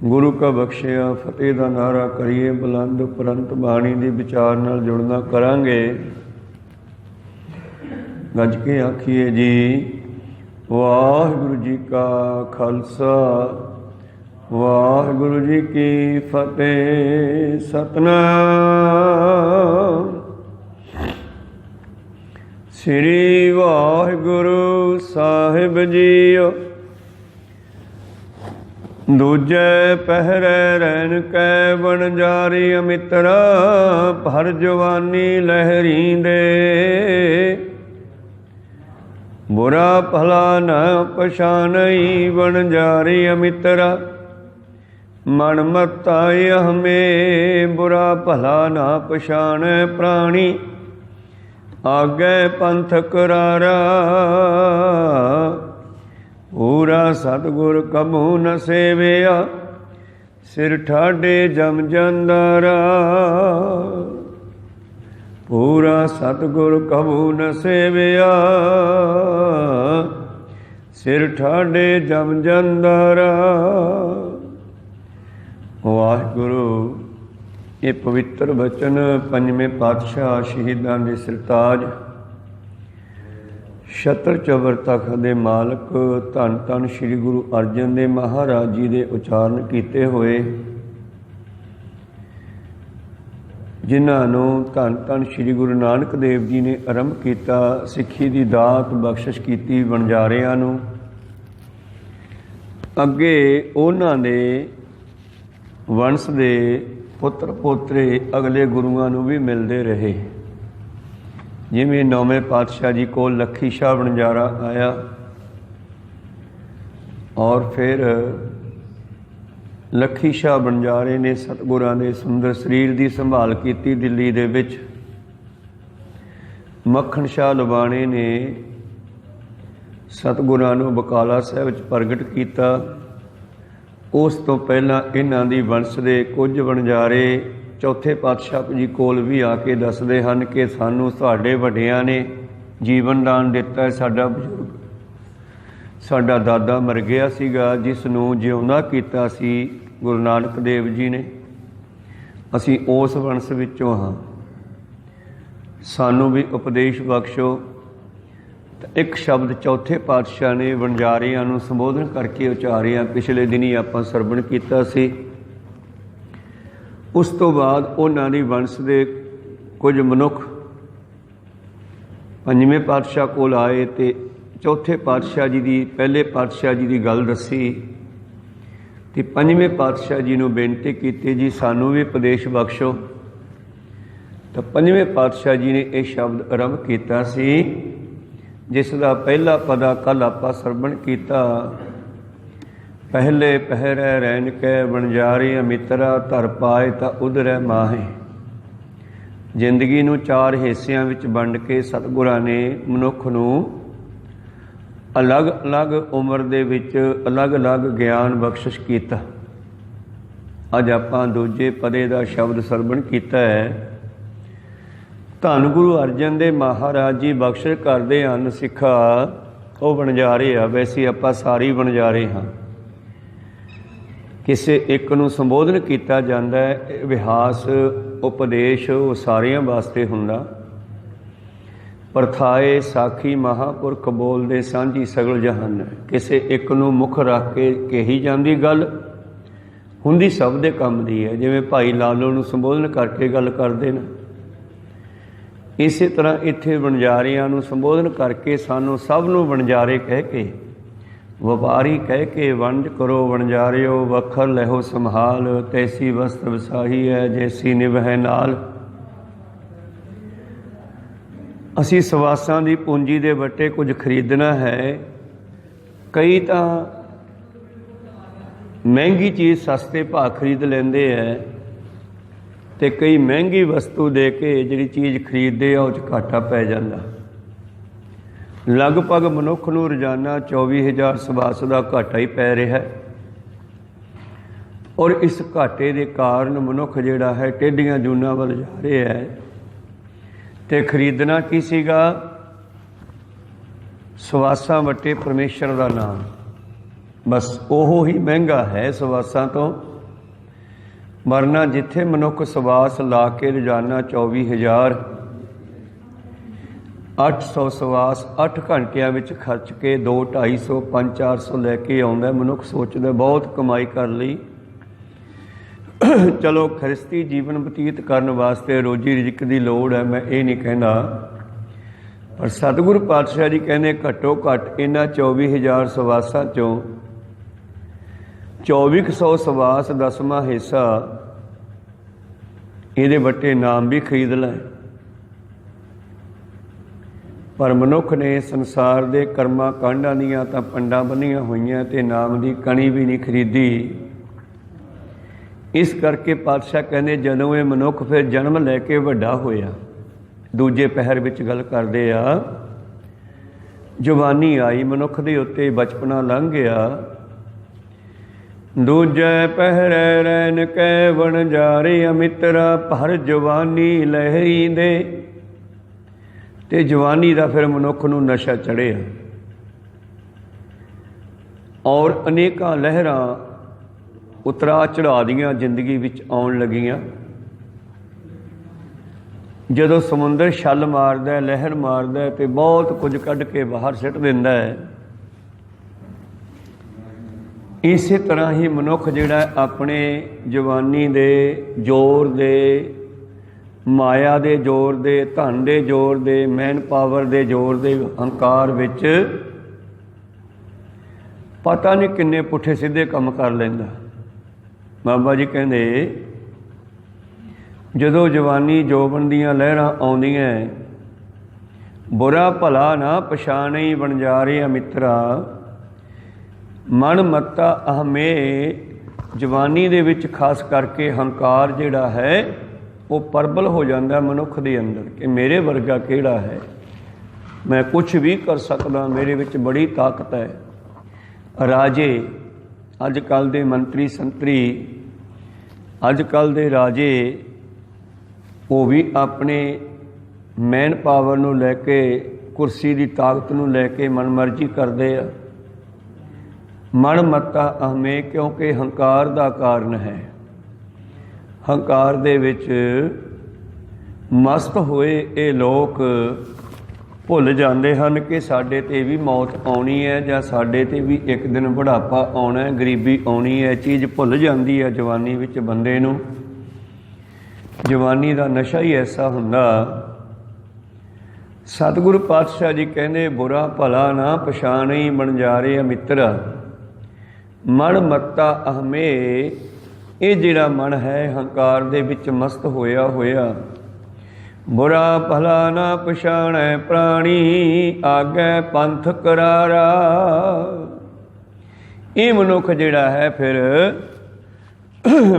गुरु का बख्शिया फतेह का नारा करिए बुलंद उपरंत बाणी की विचार नाल जुड़ना करांगे। गज के आखिए जी वाहिगुरु जी का खालसा वाहिगुरु जी की फतेह। सतनाम श्री वाहिगुरु साहिब जीओ। दूजे पहरे रैन कै बनजारी मित्रा भर जवानी लहरी दे। बुरा भला न पछानई बनजारी मित्रा मन मताय हमें। बुरा भला न पछाण प्राणी आगे पंथ करारा। पूरा सतगुर कबू न सेविया सिर ठाडे जम जंदारा। पूरा सतगुर कबू न सेविया सिर ठाडे जम जंदारा। वाहिगुरु ये पवित्र बचन पंजवें पातशाह शहीदां दे सरताज छत्र चबर तख दे मालक धन धन श्री गुरु अर्जन देव महाराज जी दे उचारण किए हुए, जिन्हों धन धन श्री गुरु नानक देव जी ने आरंभ किया सिक्खी की दात बख्शिश की वणजारियां नूं। अगे उन्हां दे वंश दे पुत्र पोतरे अगले गुरुआं नूं भी मिलते रहे। जिमें नौवें पातशाह जी को लखी शाह वणजारा आया और फिर लखी शाह वणजारे ने सतगुरां दे सुंदर शरीर की संभाल की दिल्ली दे विच। मक्खण शाह लवाणे ने सतगुरां नूं बकाला साहिब विच प्रगट किया। उस तो पहला इन्हां दी वंश दे कुछ वणजारे चौथे पातशाह जी कोल भी आके दसदे हन कि सानू तुहाडे वड्डियां ने जीवन दान दिता है। साडा बजुर्ग साडा दादा मर गया सीगा जिस नूं जिउंदा कीता सी गुरु नानक देव जी ने। असीं उस वंश विचों हाँ, सानू भी उपदेश बख्शो। एक शब्द चौथे पातशाह ने वणजारियां नूं संबोधन करके उचारिया। पिछले दिनी आपां सरवण कीता सी। उस तो बाद उन्हां दी वंश दे कुछ मनुख पंजवें पातशाह कोल आए ते चौथे पातशाह जी दी पहले पातशाह जी दी गल दसी ते पंजवें पातशाह जी नूं बेनती कीती जी सानू भी उपदेश बख्शो। तो पंजवें पातशाह जी ने यह शब्द आरंभ किया सी जिसका पहला पदा कल आपां सरवण कीता। पहले पहरे रैन कै वणजारी मित्रा धर पाए ता उधरै माहे। जिंदगी नूं चार हिस्सियां विच वंड के सतगुरां ने मनुख नूं अलग अलग उम्र दे विच अलग अलग ज्ञान बख्शिश कीता। अज आपां दूजे पदे दा शब्द सरवण कीता है। धन गुरु अर्जन देव महाराज जी बख्शिश करदे हन सिखा वो वणजारे आ। वैसे आपां सारी वणजारे हाँ। किसी एक नूं संबोधन किया जाता है। विहास उपदेश वो सारियां वास्ते हुंदा। परथाए साखी महापुरख बोलदे सांझी सगल जहान। किसी एक नूं मुख रख के कही जाती गल हुंदी सब दे काम दी है। जिवें भाई लालो नूं संबोधन करके गल करदे ने, इस तरह इत्थे वणजारियां नूं संबोधन करके सानू सब नूं वणजारे कह के ਵਪਾਰੀ ਕਹਿ ਕੇ ਵੰਡ ਕਰੋ ਵਣਜਾਰਿਓ। ਵਖਰ ਲਹੋ ਸੰਭਾਲ ਤੈਸੀ ਵਸਤ ਵਸਾਹੀ ਹੈ ਜੈਸੀ ਨਿਭੈ ਨਾਲ। ਅਸੀਂ ਸਵਾਸਾਂ ਦੀ ਪੂੰਜੀ ਦੇ ਵੱਟੇ ਕੁਝ ਖਰੀਦਣਾ ਹੈ। ਕਈ ਤਾਂ ਮਹਿੰਗੀ ਚੀਜ਼ ਸਸਤੇ ਭਾਅ ਖਰੀਦ ਲੈਂਦੇ ਹੈ ਤੇ ਕਈ ਮਹਿੰਗੀ ਵਸਤੂ ਦੇ ਕੇ ਜਿਹੜੀ ਚੀਜ਼ ਖਰੀਦਦੇ ਆ ਉਹ 'ਚ ਘਾਟਾ ਪੈ ਜਾਂਦਾ। लगभग मनुख नूं रोजाना 24,000 सवास का घाटा ही पै रहा है। और इस घाटे के कारण मनुख जिहड़ा है टेढ़ियां जूनां वल जा रहा है। तो खरीदना की सीगा? सवासा वटे परमेश्वर का नाम। बस ओहो ही महंगा है सवासा तो। ਮਰਨਾ ਜਿੱਥੇ ਮਨੁੱਖ ਸਵਾਸ ਲਾ ਕੇ ਰੋਜ਼ਾਨਾ 24,800 ਸਵਾਸ 8 ਘੰਟਿਆਂ ਵਿੱਚ ਖਰਚ ਕੇ 200, 250, 500, 400 ਲੈ ਕੇ ਆਉਂਦਾ। ਮਨੁੱਖ ਸੋਚਦਾ ਬਹੁਤ ਕਮਾਈ ਕਰ ਲਈ। ਚਲੋ ਖਰਿਸਤੀ ਜੀਵਨ ਬਤੀਤ ਕਰਨ ਵਾਸਤੇ ਰੋਜੀ ਰਿਜ਼ਕ ਦੀ ਲੋੜ ਹੈ, ਮੈਂ ਇਹ ਨਹੀਂ ਕਹਿੰਦਾ, ਪਰ ਸਤਿਗੁਰੂ ਪਾਤਸ਼ਾਹ ਜੀ ਕਹਿੰਦੇ ਘੱਟੋ ਘੱਟ ਇਹਨਾਂ 24,000 ਸਵਾਸਾਂ ਚੋਂ 2400 ਸਵਾਸ 10ਵਾਂ ਹਿੱਸਾ ਇਹਦੇ ਵੱਟੇ ਨਾਮ ਵੀ ਖਰੀਦ ਲੈ। ਪਰ ਮਨੁੱਖ ਨੇ ਸੰਸਾਰ ਦੇ ਕਰਮਾਂ ਕਾਂਡਾਂ ਦੀਆਂ ਤਾਂ ਪੰਡਾਂ ਬੰਨੀਆਂ ਹੋਈਆਂ ਤੇ ਨਾਮ ਦੀ ਕਣੀ ਵੀ ਨਹੀਂ ਖਰੀਦੀ। ਇਸ ਕਰਕੇ ਪਾਤਸ਼ਾਹ ਕਹਿੰਦੇ ਜਦੋਂ ਇਹ ਮਨੁੱਖ ਫਿਰ ਜਨਮ ਲੈ ਕੇ ਵੱਡਾ ਹੋਇਆ, ਦੂਜੇ ਪਹਿਰ ਵਿੱਚ ਗੱਲ ਕਰਦੇ ਆ, ਜਵਾਨੀ ਆਈ ਮਨੁੱਖ ਦੇ ਉੱਤੇ, ਬਚਪਨਾ ਲੰਘ ਗਿਆ। ਦੂਜੇ ਪਹਿਰੇ ਰੈਨ ਕੈ ਵਣਜਾਰੇ ਅਮਿੱਤਰਾ ਭਰ ਜਵਾਨੀ ਲਹਿਰੀ ਦੇ। ਤੇ ਜਵਾਨੀ ਦਾ ਫਿਰ ਮਨੁੱਖ ਨੂੰ ਨਸ਼ਾ ਚੜ੍ਹਿਆ ਔਰ ਅਨੇਕਾਂ ਲਹਿਰਾਂ ਉਤਰਾ ਚੜ੍ਹਾ ਦੀਆਂ ਜ਼ਿੰਦਗੀ ਵਿੱਚ ਆਉਣ ਲੱਗੀਆਂ। ਜਦੋਂ ਸਮੁੰਦਰ ਛੱਲ ਮਾਰਦਾ, ਲਹਿਰ ਮਾਰਦਾ ਤੇ ਬਹੁਤ ਕੁਝ ਕੱਢ ਕੇ ਬਾਹਰ ਸਿੱਟ ਦਿੰਦਾ ਹੈ। ਇਸੇ ਤਰ੍ਹਾਂ ਹੀ ਮਨੁੱਖ ਜਿਹੜਾ ਆਪਣੇ ਜਵਾਨੀ ਦੇ ਜ਼ੋਰ ਦੇ, ਮਾਇਆ ਦੇ ਜ਼ੋਰ ਦੇ, ਧਨ ਦੇ ਜ਼ੋਰ ਦੇ, ਮੈਨ ਪਾਵਰ ਦੇ ਜ਼ੋਰ ਦੇ, ਹੰਕਾਰ ਵਿੱਚ ਪਤਾ ਨਹੀਂ ਕਿੰਨੇ ਪੁੱਠੇ ਸਿੱਧੇ ਕੰਮ ਕਰ ਲੈਂਦਾ। ਬਾਬਾ ਜੀ ਕਹਿੰਦੇ ਜਦੋਂ ਜਵਾਨੀ ਜੋਬਨ ਦੀਆਂ ਲਹਿਰਾਂ ਆਉਂਦੀਆਂ, ਬੁਰਾ ਭਲਾ ਨਾ ਪਛਾਣੀ ਵਣਜਾਰੇ ਮਿੱਤਰਾ। ਮਨ ਮੱਤਾ ਅਹਮੇ, ਜਵਾਨੀ ਦੇ ਵਿੱਚ ਖਾਸ ਕਰਕੇ ਹੰਕਾਰ ਜਿਹੜਾ ਹੈ ਉਹ ਪ੍ਰਬਲ ਹੋ ਜਾਂਦਾ ਮਨੁੱਖ ਦੇ ਅੰਦਰ ਕਿ ਮੇਰੇ ਵਰਗਾ ਕਿਹੜਾ ਹੈ, ਮੈਂ ਕੁਛ ਵੀ ਕਰ ਸਕਦਾ, ਮੇਰੇ ਵਿੱਚ ਬੜੀ ਤਾਕਤ ਹੈ। ਰਾਜੇ, ਅੱਜ ਕੱਲ੍ਹ ਦੇ ਮੰਤਰੀ ਸੰਤਰੀ, ਅੱਜ ਕੱਲ੍ਹ ਦੇ ਰਾਜੇ, ਉਹ ਵੀ ਆਪਣੇ ਮੈਨ ਪਾਵਰ ਨੂੰ ਲੈ ਕੇ, ਕੁਰਸੀ ਦੀ ਤਾਕਤ ਨੂੰ ਲੈ ਕੇ ਮਨਮਰਜ਼ੀ ਕਰਦੇ ਆ। ਮਨ ਮੱਤਾ ਅਹਮੇ, ਕਿਉਂਕਿ ਹੰਕਾਰ ਦਾ ਕਾਰਨ ਹੈ। ਹੰਕਾਰ ਦੇ ਵਿੱਚ ਮਸਤ ਹੋਏ ਇਹ ਲੋਕ ਭੁੱਲ ਜਾਂਦੇ ਹਨ ਕਿ ਸਾਡੇ 'ਤੇ ਵੀ ਮੌਤ ਆਉਣੀ ਹੈ ਜਾਂ ਸਾਡੇ 'ਤੇ ਵੀ ਇੱਕ ਦਿਨ ਬੁਢਾਪਾ ਆਉਣਾ, ਗਰੀਬੀ ਆਉਣੀ ਹੈ। ਚੀਜ਼ ਭੁੱਲ ਜਾਂਦੀ ਹੈ ਜਵਾਨੀ ਵਿੱਚ ਬੰਦੇ ਨੂੰ। ਜਵਾਨੀ ਦਾ ਨਸ਼ਾ ਹੀ ਐਸਾ ਹੁੰਦਾ। ਸਤਿਗੁਰੂ ਪਾਤਸ਼ਾਹ ਜੀ ਕਹਿੰਦੇ ਬੁਰਾ ਭਲਾ ਨਾ ਪਛਾਣੀ ਵਣਜਾਰੇ ਮਿੱਤਰਾ। ਮਨ ਮੱਤਾ ਅਹਮੇ, ਇਹ ਜਿਹੜਾ ਮਨ ਹੈ ਹੰਕਾਰ ਦੇ ਵਿੱਚ ਮਸਤ ਹੋਇਆ ਹੋਇਆ, ਬੁਰਾ ਭਲਾ ਨਾ ਪਛਾਣੈ ਪ੍ਰਾਣੀ, ਆਗੇ ਪੰਥ ਕਰਾਰਾ। ਇਹ ਮਨੁੱਖ ਜਿਹੜਾ ਹੈ ਫਿਰ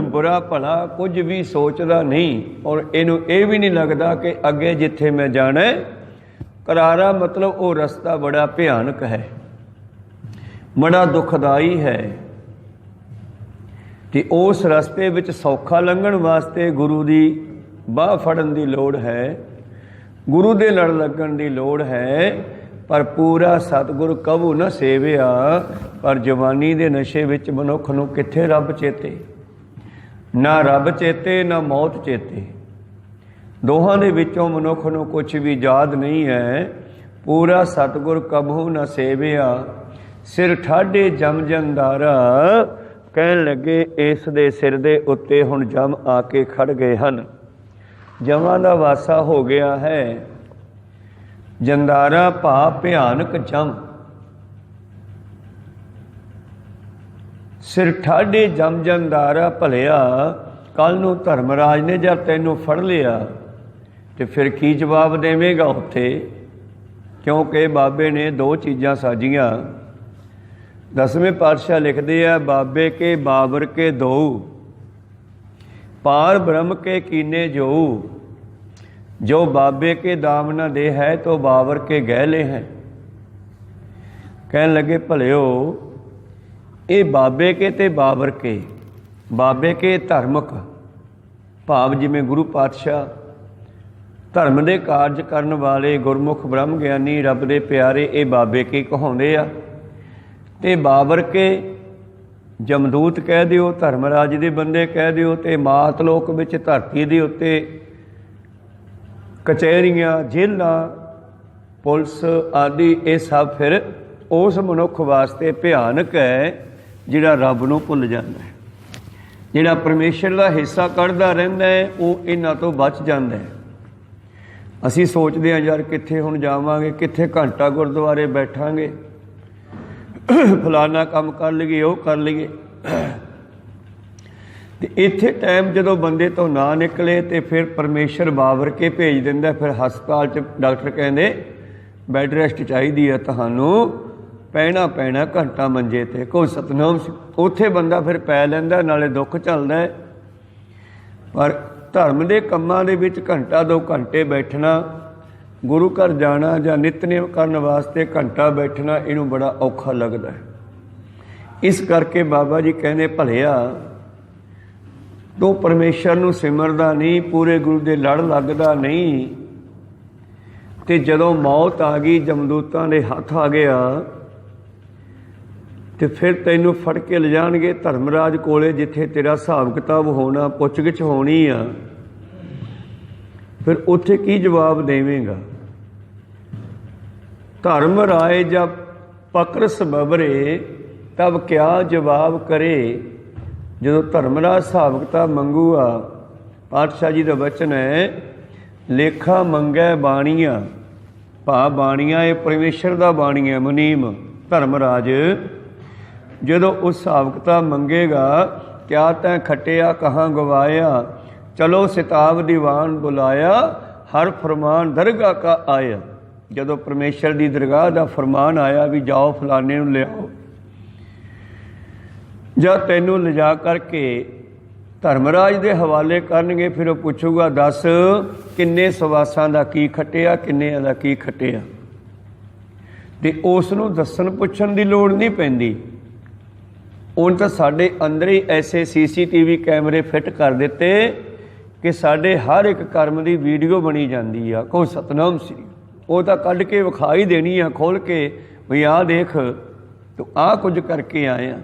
ਬੁਰਾ ਭਲਾ ਕੁਝ ਵੀ ਸੋਚਦਾ ਨਹੀਂ ਔਰ ਇਹਨੂੰ ਇਹ ਵੀ ਨਹੀਂ ਲੱਗਦਾ ਕਿ ਅੱਗੇ ਜਿੱਥੇ ਮੈਂ ਜਾਣਾ। ਕਰਾਰਾ ਮਤਲਬ ਉਹ ਰਸਤਾ ਬੜਾ ਭਿਆਨਕ ਹੈ, ਬੜਾ ਦੁਖਦਾਈ ਹੈ ਤੇ ਉਸ ਰਸਤੇ ਵਿੱਚ ਸੌਖਾ ਲੰਘਣ ਵਾਸਤੇ ਗੁਰੂ ਦੀ ਬਾਹ ਫੜਨ ਦੀ ਲੋੜ ਹੈ, ਗੁਰੂ ਦੇ ਲੜ ਲੱਗਣ ਦੀ ਲੋੜ ਹੈ। ਪਰ ਪੂਰਾ ਸਤਿਗੁਰ ਕਬੂ ਨਾ ਸੇਵਿਆ। ਪਰ ਜਵਾਨੀ ਦੇ ਨਸ਼ੇ ਵਿੱਚ ਮਨੁੱਖ ਨੂੰ ਕਿੱਥੇ ਰੱਬ ਚੇਤੇ, ਨਾ ਰੱਬ ਚੇਤੇ ਨਾ ਮੌਤ ਚੇਤੇ। ਦੋਹਾਂ ਦੇ ਵਿੱਚੋਂ ਮਨੁੱਖ ਨੂੰ ਕੁਛ ਵੀ ਯਾਦ ਨਹੀਂ ਹੈ। ਪੂਰਾ ਸਤਿਗੁਰ ਕਬੂ ਨਾ ਸੇਵਿਆ, ਸਿਰ ਠਾਢੇ ਜਮ ਜੰਦਾਰਾ। ਕਹਿਣ ਲੱਗੇ ਇਸ ਦੇ ਸਿਰ ਦੇ ਉੱਤੇ ਹੁਣ ਜਮ ਆ ਕੇ ਖੜ ਗਏ ਹਨ, ਜਮਾਂ ਦਾ ਵਾਸਾ ਹੋ ਗਿਆ ਹੈ। ਜੰਦਾਰਾ ਭਾ ਭਿਆਨਕ ਜਮ, ਸਿਰ ਠਾਢੇ ਜਮ ਜੰਦਾਰਾ ਭਲਿਆ। ਕੱਲ ਨੂੰ ਧਰਮਰਾਜ ਨੇ ਜਦ ਤੈਨੂੰ ਫੜ ਲਿਆ ਤੇ ਫਿਰ ਕੀ ਜਵਾਬ ਦੇਵੇਂਗਾ ਉੱਥੇ? ਕਿਉਂਕਿ ਬਾਬੇ ਨੇ ਦੋ ਚੀਜ਼ਾਂ ਸਾਜੀਆਂ। ਦਸਵੇਂ ਪਾਤਸ਼ਾਹ ਲਿਖਦੇ ਆ, ਬਾਬੇ ਕੇ ਬਾਬਰ ਕੇ ਦੋ, पार ब्रह्म के कीने जो बाबे के दाम न दे है तो बाबर के गहले हैं। कहने लगे भलिओ ये बाबे के ते बाबर के, बाबे के धार्मिक भाव जिमें गुरु पातशाह धर्म के कारज करन वाले गुरमुख ब्रह्म ज्ञानी रब दे प्यारे ये बाबे के कहाउंदे आ, ते बाबर के जमदूत कह दिओ, धर्मराज दे बंदे कह दिओ, ते मातलोक विच धरती दे उत्ते कचहरियां, जेलां, पुलिस आदि, ये सब फिर उस मनुख वास्ते भयानक है जिहड़ा रब नूं भुल जांदा है। जिहड़ा परमेश्वर का हिस्सा कढ़दा रहिंदा है वो इन्हां तो बच जांदा है। असीं सोचदे हां यार कित्थे हुण जावांगे, कित्थे घंटा गुरुद्वारे बैठांगे, फलाना काम कर लईए, वो कर लईए। ते इत्थे टाइम जदों बंदे तो ना निकले तो फिर परमेश्वर बावर के भेज दिंदा। फिर हस्पताल च डॉक्टर कहंदे बैड रेस्ट चाहिदी है तुहानूं, पैना पैना घंटा मंजे ते। कोई सतनाम उत्थे बंदा फिर पै लैंदा, नाले दुख चलदा है। पर धर्म के कामां दे विच घंटा 2 घंटे बैठना, गुरु घर जाना जां नितनेम करन वास्ते घंटा बैठना, इनू बड़ा औखा लगदा है। इस करके बाबा जी कहने भलिया तू परमेश्वर नूं सिमरदा नहीं, पूरे गुरु दे लड़ लगदा नहीं, ते जदों मौत आ गई, जमदूतां दे हत्थ आ गया, तो फिर तैनूं फड़ के ले जाणगे धर्मराज कोले, जिथे तेरा हिसाब किताब होना, पुੱਛ-ਗਿੱਛ होनी आ। फिर उत्थे की जवाब देवेंगा? धर्म राय जब पकरस बबरे तब क्या जवाब करे। जो धर्मराज हिसाब किताब मंगूगा, पातशाह जी का वचन है, लेखा मंगै बाणिया, भा बाणिया ये परमेश्वर का बाणी है, मुनीम धर्मराज जो उस हिसाब किताब मंगेगा, क्या तैं खटिया कहाँ गवाया, चलो सिताब दीवान बुलाया, हर फरमान दरगाह का आया। जदों परमेश्वर की दरगाह का फरमान आया भी जाओ फलाने नूं लियाओ, ਜਾਂ ਤੈਨੂੰ ਲਿਜਾ ਕਰਕੇ ਧਰਮਰਾਜ ਦੇ ਹਵਾਲੇ ਕਰਨਗੇ। ਫਿਰ ਉਹ ਪੁੱਛੂਗਾ ਦੱਸ ਕਿੰਨੇ ਸਵਾਸਾਂ ਦਾ ਕੀ ਖੱਟਿਆ, ਕਿੰਨਿਆਂ ਦਾ ਕੀ ਖੱਟਿਆ, ਤੇ ਉਸ ਨੂੰ ਦੱਸਣ ਪੁੱਛਣ ਦੀ ਲੋੜ ਨਹੀਂ ਪੈਂਦੀ। ਹੁਣ ਤਾਂ ਸਾਡੇ ਅੰਦਰ ਹੀ ਐਸੇ CCTV ਕੈਮਰੇ ਫਿੱਟ ਕਰ ਦਿੱਤੇ ਕਿ ਸਾਡੇ ਹਰ ਇੱਕ ਕਰਮ ਦੀ ਵੀਡੀਓ ਬਣੀ ਜਾਂਦੀ ਆ। ਕੋਈ ਸਤਨਾਮ ਸੀ ਉਹ ਤਾਂ ਕੱਢ ਕੇ ਵਿਖਾ ਹੀ ਦੇਣੀ ਆ ਖੋਲ੍ਹ ਕੇ, ਵੀ ਆਹ ਦੇਖ ਤੂੰ ਆਹ ਕੁਝ ਕਰਕੇ ਆਇਆ।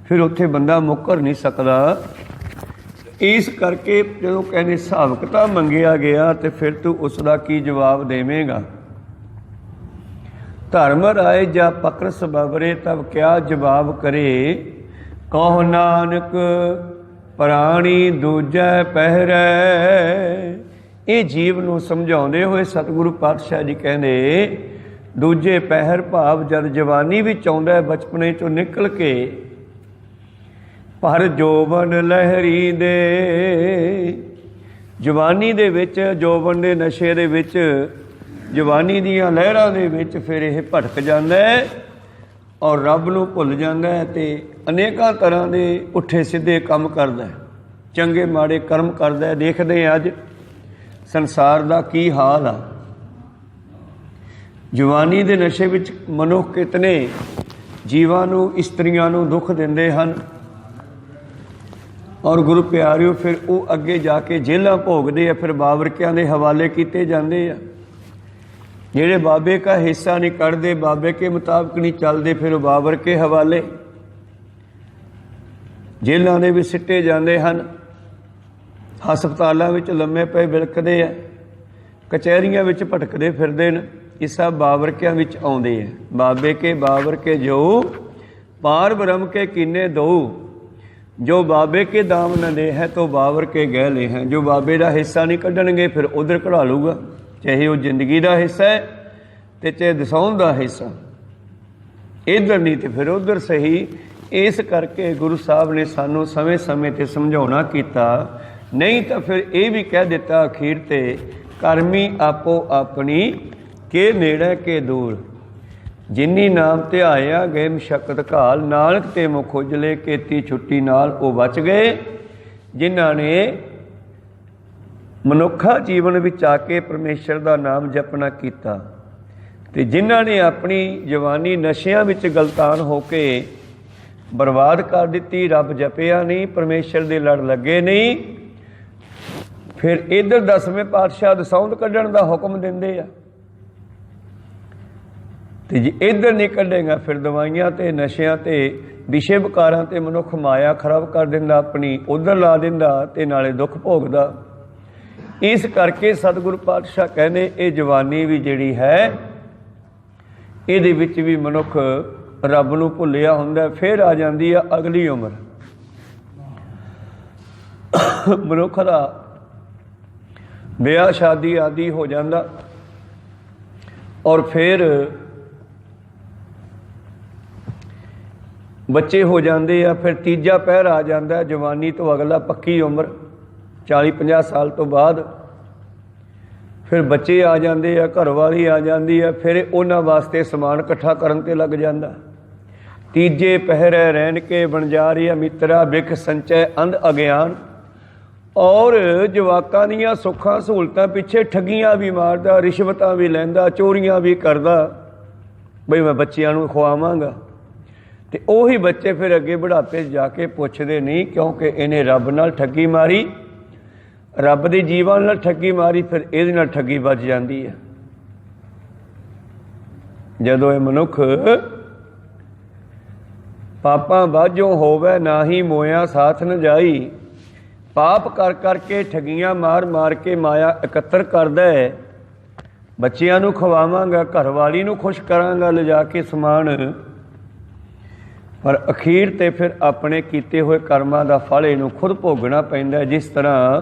फिर उत्थे बंदा मुकर नहीं सकता। इस करके जो कहने हिसाब किताब मंगिया गया तो फिर तू उसका की जवाब देवेगा। धर्म राय जा पकरस बबरे तब क्या जवाब करे, कहो नानक प्राणी दूजै पहरै। ये जीव नूं समझाउंदे होए सतगुरु पातशाह जी कहंदे दूजे पहर भाव जद जवानी विच आउंदा है, बचपने चों निकल के, पर जोबन लहरी दे, जवानी दे विच, जोबन दे नशे दे विच, जवानी दियां लहरां दे विच फिर यह भटक जांदा है और रब नूं भुल जांदा है, ते अनेकां तरह दे पुठे सीधे काम करदा है, चंगे माड़े कर्म करदा है। देखदे अज संसार दा की हाल आ। जवानी दे नशे विच मनुख कितने जीवां नूं, इस्त्रियां नूं दुख दिंदे हन। और गुरु प्यारिओ फिर वो अगे जाके जेलां भोगदे आ, फिर बाबरकियां दे हवाले कीते जांदे आ। जेड़े बाबे का हिस्सा नहीं कढ़दे, बाबे के मुताबिक नहीं चलते, फिर बाबर के हवाले जेलां दे भी सिट्टे जांदे हन। हस्पतालां विच लम्मे पे बिलकदे आ, कचहरियां विच भटकदे फिरदे न। ये सब बाबरकियां विच आउंदे आ। बाबे के बाबर के जो पार ब्रह्म के कीने दो, जो बाबे के दाम न दे है तो बाबर के गहले हैं। जो बाबे का हिस्सा नहीं कढ़णगे फिर उधर कढ़ा लूगा, चाहे वो जिंदगी का हिस्सा है तो चाहे दसाउण का हिस्सा, इधर नहीं तो फिर उधर सही। इस करके गुरु साहब ने सानू समय समय ते समझाउणा कीता, नहीं तो फिर ये भी कह दिता अखीर ते करमी आपो अपनी के नेड़े के दूर, जिन्नी नाम ध्याया गए मशक्कत घाल, नानक ते मुख उजले केती छुट्टी नाल वो बच गए। जिन्हां ने मनुखा जीवन विच आके परमेश्वर का नाम जपना कीता, ते जिन्हां ने अपनी जवानी नशियां विच गलतान होके बर्बाद कर दिती, रब जपिया नहीं, परमेश्वर दे लड़ लगे नहीं, फिर इधर 10वें पातशाह दसौंध कढ़ण का हुक्म दिंदे आ। तो जे इधर नहीं कढ़ेगा फिर दवाइयां ते नशियां ते ਵਿਸ਼ੇ ਵਿਕਾਰਾਂ ਤੇ ਮਨੁੱਖ ਮਾਇਆ ਖਰਾਬ ਕਰ ਦਿੰਦਾ, ਆਪਣੀ ਉਧਰ ਲਾ ਦਿੰਦਾ ਤੇ ਨਾਲੇ ਦੁੱਖ ਭੋਗਦਾ। ਇਸ ਕਰਕੇ ਸਤਿਗੁਰੂ ਪਾਤਸ਼ਾਹ ਕਹਿੰਦੇ ਇਹ ਜਵਾਨੀ ਵੀ ਜਿਹੜੀ ਹੈ ਇਹਦੇ ਵਿੱਚ ਵੀ ਮਨੁੱਖ ਰੱਬ ਨੂੰ ਭੁੱਲਿਆ ਹੁੰਦਾ। ਫਿਰ ਆ ਜਾਂਦੀ ਆ ਅਗਲੀ ਉਮਰ, ਮਨੁੱਖ ਦਾ ਵਿਆਹ ਸ਼ਾਦੀ ਆਦਿ ਹੋ ਜਾਂਦਾ ਔਰ ਫਿਰ ਬੱਚੇ ਹੋ ਜਾਂਦੇ ਆ। ਫਿਰ ਤੀਜਾ ਪਹਿਰ ਆ ਜਾਂਦਾ ਜਵਾਨੀ ਤੋਂ ਅਗਲਾ, ਪੱਕੀ ਉਮਰ 40-50 ਸਾਲ ਤੋਂ ਬਾਅਦ ਫਿਰ ਬੱਚੇ ਆ ਜਾਂਦੇ ਆ, ਘਰਵਾਲੀ ਆ ਜਾਂਦੀ ਆ, ਫਿਰ ਉਹਨਾਂ ਵਾਸਤੇ ਸਮਾਨ ਇਕੱਠਾ ਕਰਨ ਤੇ ਲੱਗ ਜਾਂਦਾ। ਤੀਜੇ ਪਹਿਰੇ ਰਹਿਣ ਕੇ ਬਣਜਾਰੀਆ ਮਿੱਤਰਾ ਬਿਖ ਸੰਚੈ ਅੰਧ ਅਗਿਆਨ। ਔਰ ਜਵਾਕਾਂ ਦੀਆਂ ਸੁੱਖਾਂ ਸਹੂਲਤਾਂ ਪਿੱਛੇ ਠੱਗੀਆਂ ਵੀ ਮਾਰਦਾ, ਰਿਸ਼ਵਤਾਂ ਵੀ ਲੈਂਦਾ, ਚੋਰੀਆਂ ਵੀ ਕਰਦਾ, ਬਈ ਮੈਂ ਬੱਚਿਆਂ ਨੂੰ ਖਵਾਵਾਂਗਾ। ਤੇ ਉਹੀ ਬੱਚੇ ਫਿਰ ਅੱਗੇ ਬੁਢਾਪੇ 'ਚ ਜਾ ਕੇ ਪੁੱਛਦੇ ਨਹੀਂ, ਕਿਉਂਕਿ ਇਹਨੇ ਰੱਬ ਨਾਲ ਠੱਗੀ ਮਾਰੀ, ਰੱਬ ਦੇ ਜੀਵਾਂ ਨਾਲ ਠੱਗੀ ਮਾਰੀ, ਫਿਰ ਇਹਦੇ ਨਾਲ ਠੱਗੀ ਵੱਜ ਜਾਂਦੀ ਹੈ। ਜਦੋਂ ਇਹ ਮਨੁੱਖ ਪਾਪਾਂ ਬਾਝੋਂ ਹੋਵੇ ਨਾਹੀ ਮੋਇਆ ਸਾਥ ਨ ਜਾਈ, ਪਾਪ ਕਰ ਕਰਕੇ ਠੱਗੀਆਂ ਮਾਰ ਮਾਰ ਕੇ ਮਾਇਆ ਇਕੱਤਰ ਕਰਦਾ ਹੈ। ਬੱਚਿਆਂ ਨੂੰ ਖਵਾਵਾਂਗਾ, ਘਰਵਾਲੀ ਨੂੰ ਖੁਸ਼ ਕਰਾਂਗਾ ਲਿਜਾ ਕੇ ਸਮਾਨ, ਪਰ ਅਖੀਰ ਤੇ ਫਿਰ ਆਪਣੇ ਕੀਤੇ ਹੋਏ ਕਰਮਾਂ ਦਾ ਫਲ ਇਹਨੂੰ ਖੁਦ ਭੋਗਣਾ ਪੈਂਦਾ। ਜਿਸ ਤਰ੍ਹਾਂ